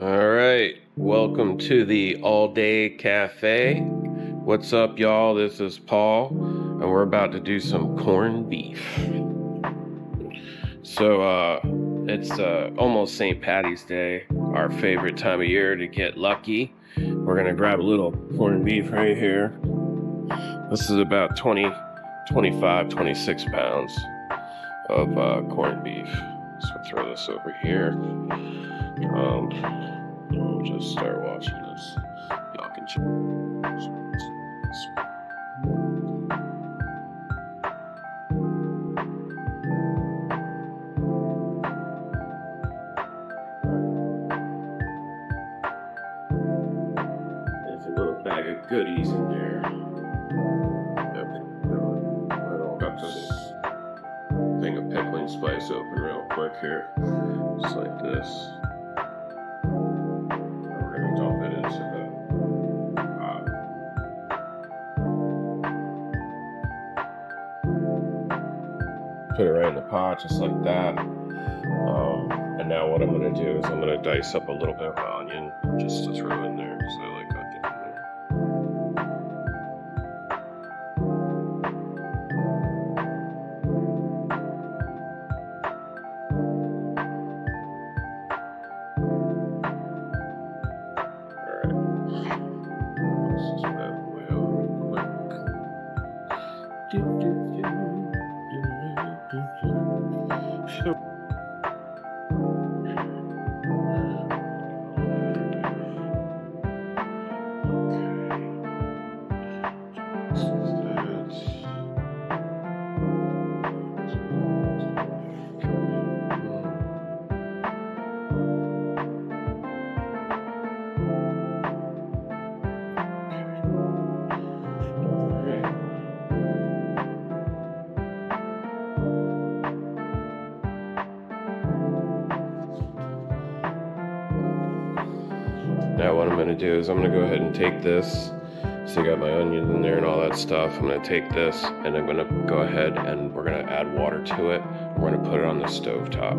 All right, welcome to the All Day Cafe. What's up, y'all? This is Paul, and we're about to do some corned beef. So, it's almost St. Patty's Day, our favorite time of year to get lucky. We're gonna grab a little corned beef right here. This is about 25, 26 pounds of corned beef. So throw this over here. We'll just start watching this. Y'all can check. There's a little bag of goodies in there. Got this thing of pickling spice open real quick here. Just like this. We're gonna dump it into the pot. Put it right in the pot, just like that. And now what I'm gonna do is I'm gonna dice up a little bit of onion just to throw in there, because I like onion in there. Now what I'm going to do is I'm going to go ahead and take this. So you got my onions in there and all that stuff. I'm going to take this and I'm going to go ahead and we're going to add water to it. We're going to put it on the stove top.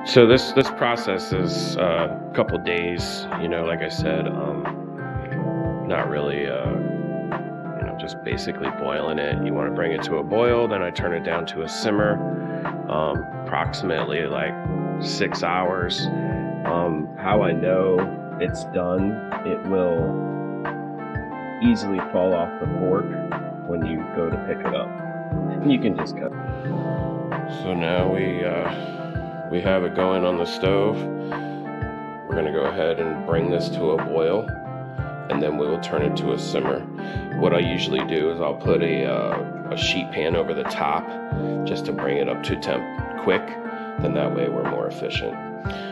So this process is a couple days, like I said, not really, just basically boiling it. You want to bring it to a boil, then I turn it down to a simmer, approximately like 6 hours. How I know it's done, it will easily fall off the fork when you go to pick it up. You can just cut. So now we have it going on the stove. We're gonna go ahead and bring this to a boil, and then we will turn it to a simmer. What I usually do is I'll put a sheet pan over the top just to bring it up to temp quick. Then that way we're more efficient.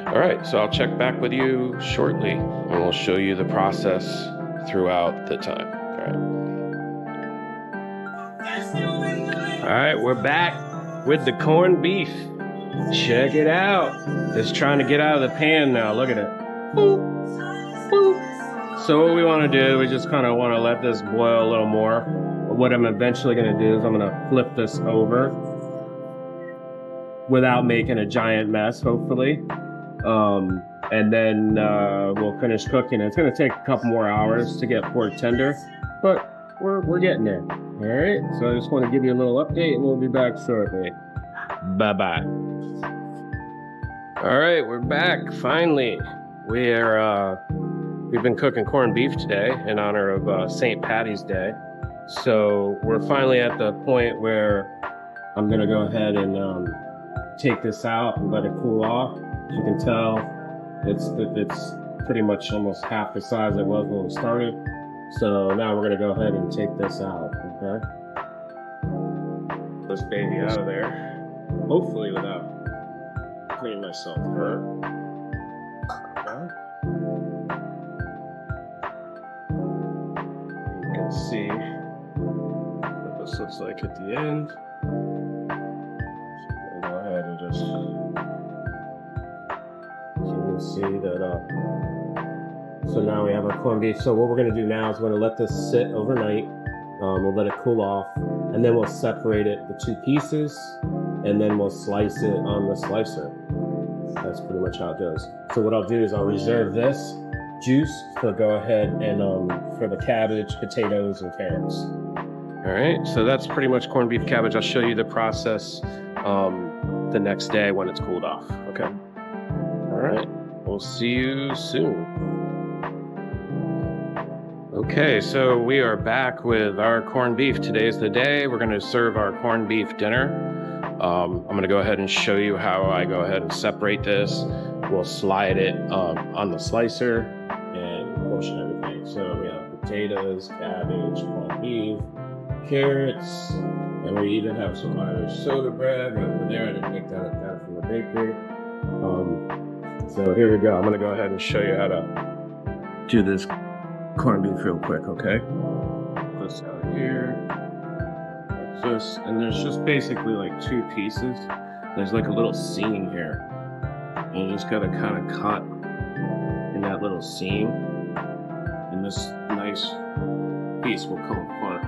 All right, so I'll check back with you shortly, and we'll show you the process throughout the time. All right, we're back with the corned beef. Check it out. It's trying to get out of the pan now. Look at it. Boop, boop. So what we want to do, we just kind of want to let this boil a little more. What I'm eventually going to do is I'm going to flip this over without making a giant mess, hopefully. And then we'll finish cooking. It's going to take a couple more hours to get pork tender, but we're getting there. All right. So I just want to give you a little update, and we'll be back shortly. Bye-bye. All right, we're back. Finally, we've been cooking corned beef today in honor of St. Patty's Day. So we're finally at the point where I'm gonna go ahead and take this out and let it cool off. As you can tell, it's pretty much almost half the size it was when we started. So now we're gonna go ahead and take this out. Okay. This baby out of there. Hopefully without cleaning myself hurt. Okay. You can see what this looks like at the end. So I'll go ahead and just can see that. So now we have our corned beef. So what we're going to do now is we're going to let this sit overnight. We'll let it cool off, and then we'll separate it the two pieces, and then we'll slice it on the slicer. That's pretty much how it goes. So what I'll do is I'll reserve this juice to go ahead and for the cabbage, potatoes, and carrots. All right, so that's pretty much corned beef cabbage. I'll show you the process the next day when it's cooled off. Okay. All right, we'll see you soon. Okay, so we are back with our corned beef. Today's the day. We're going to serve our corned beef dinner. I'm going to go ahead and show you how I go ahead and separate this. We'll slide it on the slicer and portion everything. So we have potatoes, cabbage, corned beef, carrots, and we even have some Irish soda bread right over there. I didn't make that, I got it from the bakery. So here we go. I'm going to go ahead and show you how to do this corned beef real quick, okay? Put this out here, like this, and there's just basically like two pieces. There's like a little seam here, and you just gotta kind of cut in that little seam, and this nice piece will come apart.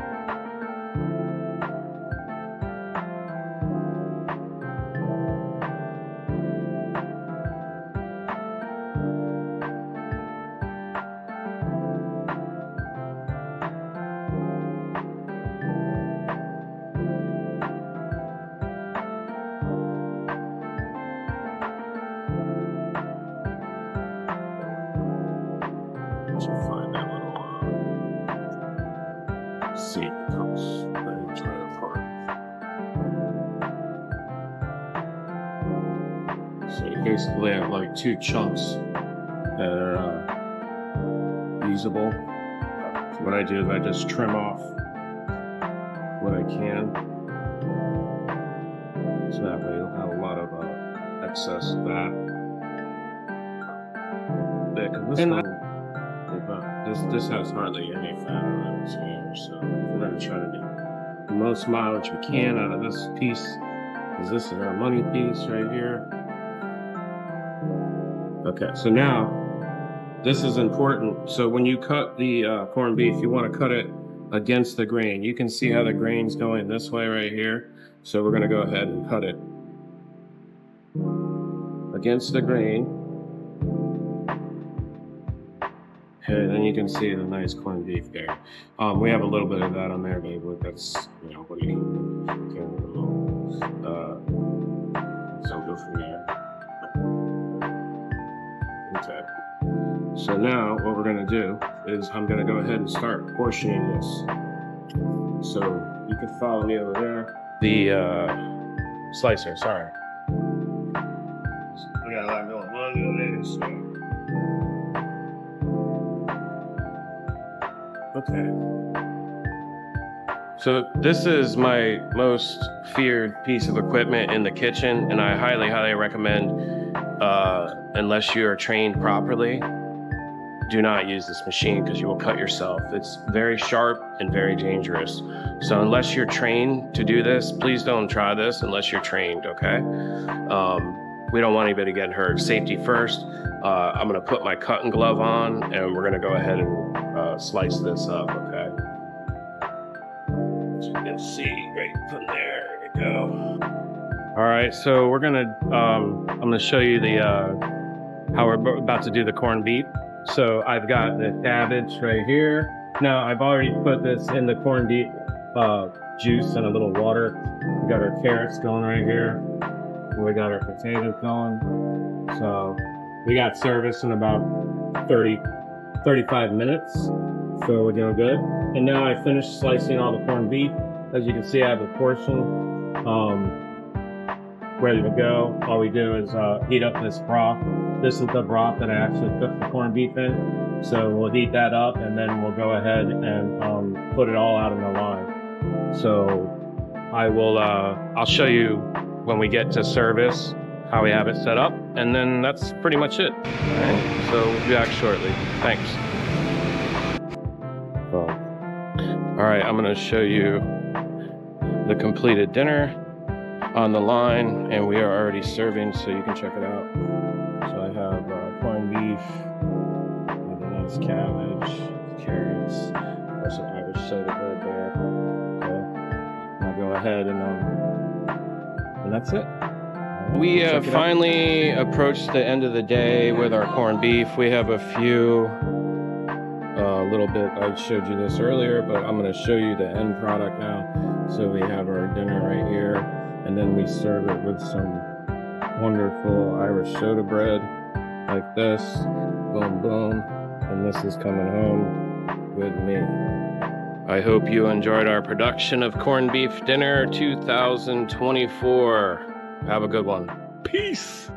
Find that little seed comes right apart. So you basically have like two chunks that are usable. So what I do is I just trim off what I can, so that way you'll have a lot of excess fat. This has hardly any fat on it here, so we're going to try to get the most mileage we can out of this piece, because this is our money piece right here. Okay, so now this is important. So when you cut the corned beef, you want to cut it against the grain. You can see how the grain's going this way right here. So we're going to go ahead and cut it against the grain. Okay, then you can see the nice corned beef there. We have a little bit of that on there, but that's, you know, what do you need? So go from there. Okay. So now what we're gonna do is I'm gonna go ahead and start portioning this. So you can follow me over there. The slicer, sorry. So we got a lot going on today, so. Okay. So this is my most feared piece of equipment in the kitchen, and I highly, highly recommend, unless you are trained properly, do not use this machine because you will cut yourself. It's very sharp and very dangerous. So unless you're trained to do this, please don't try this unless you're trained, okay? We don't want anybody getting hurt. Safety first. I'm gonna put my cutting glove on, and we're gonna go ahead and slice this up, okay? As you can see right from there you go. All right, so we're gonna, I'm gonna show you the, how we're about to do the corned beef. So I've got the cabbage right here. Now I've already put this in the corned beef juice and a little water. We got our carrots going right here. We got our potatoes going. So we got service in about 35 minutes. So we're doing good. And now I finished slicing all the corned beef. As you can see, I have a portion ready to go. All we do is heat up this broth. This is the broth that I actually cooked the corned beef in. So we'll heat that up, and then we'll go ahead and put it all out in the line. So I will, I'll show you when we get to service how we have it set up, and then that's pretty much it. All right, so we'll be back shortly. Thanks. All right, I'm gonna show you the completed dinner on the line, and we are already serving, so you can check it out. So I have with a nice cabbage, carrots, there's some Irish soda bread there. So I'll go ahead and that's it. We Check it out. finally approached the end of the day with our corned beef. We have a few, little bit, I showed you this earlier, but I'm going to show you the end product now. So we have our dinner right here, and then we serve it with some wonderful Irish soda bread like this. Boom, boom. And this is coming home with me. I hope you enjoyed our production of corned beef dinner 2024. Have a good one. Peace.